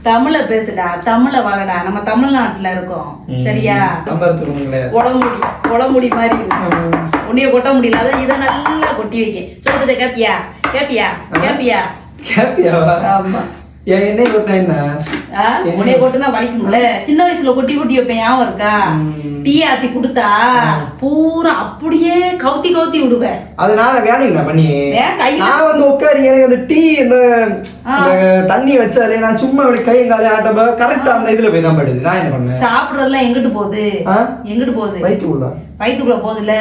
தமிழ பேசுடா, தமிழ வாழடா. நம்ம தமிழ்நாட்டுல இருக்கோம் சரியா? கொடமுடி மாதிரி உன்னைய கொட்ட முடியல, அதான் இதை நல்லா கொட்டி வைக்க சொல்றத. கேப்பியா கேப்பியா கேப்பியா கேப்பியாவா? ஆமா. என்னை கொட்டா என்ன? உன்னைய கொட்டுனா வலிக்கும்ல. சின்ன வயசுல கொட்டி கொட்டி வைப்பேன், ஞாபகம் இருக்கா? டீ ஆத்தி குடுத்தா பூரா அப்படியே கவுத்தி கவுத்தி விடுவேன். அதனால வேணுங்களா பண்ணி நான் வந்து உட்காரி எனக்கு அந்த டீ இந்த தண்ணி வச்சாலே நான் சும்மா கையங்காலே ஆட்ட கரெக்டா அந்த இதுல போய் தான் படுது. நான் என்ன பண்ணேன்? சாப்பிடறதுலாம் எங்கிட்டு போகுது? எங்கிட்டு போகுது? வயிற்றுக்குள்ள போகுதுல.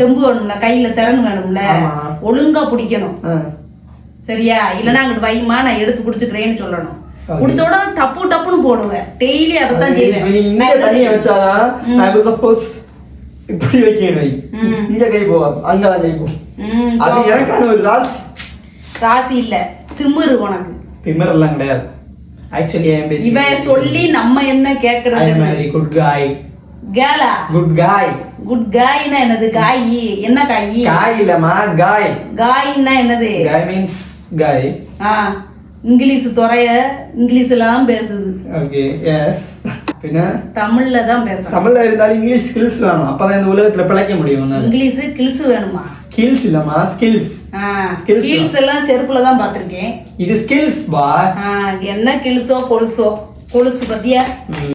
தெம்பு வேணும்ல, கையில திறன் வேணும்ல, ஒழுங்கா பிடிக்கணும் சரியா? இல்லன்னா அங்கிட்டு வைமா நான் எடுத்து குடிச்சுக்கிறேன்னு சொல்லணும். குடுத்தோட டப்பு டப்புன்னு போடுவேன். டெய்லி அதான் செய்வேன். தண்ணிய வச்சாதான் சப்போஸ் இப்படி வைக்கணும், இங்க கை போவாது, அங்கதான் கை போகும். அது எனக்கான ஒரு ராசி இல்ல, திமிரு உனக்கு. திமிர் எல்லாம் கிடையாது. ஆக்சுவலி இவன் சொல்லி நம்ம என்ன கேக்குறது? குட் காய். கேலா? குட் காய். குட் காய்னா என்னது? காய் என்ன காய்? காய் இல்லமா, காய். காய்னா என்னது? காய் மீன்ஸ் காய். இங்கிலீஷ் துறைய இங்கிலீஷ் எல்லாம் பேசுது. Okay yes. பின்ன தமிழ்ல தான் பேசணும். தமிழ்ல இருந்தாலும் இங்கிலீஷ் ஸ்கில்ஸ் வேணும், அப்பதான் இந்த உலகத்துல பிழைக்க முடியும். இங்கிலீஷ் ஸ்கில்ஸ் வேணுமா? ஸ்கில்ஸ் இல்லமா, ஸ்கில்ஸ். ஸ்கில்ஸ் எல்லாம் செருப்புல தான் பாத்திருக்கேன். இது ஸ்கில்ஸ் பா. என்ன கில்ஸோ கொலுசோ? கொலுசு பத்தியா?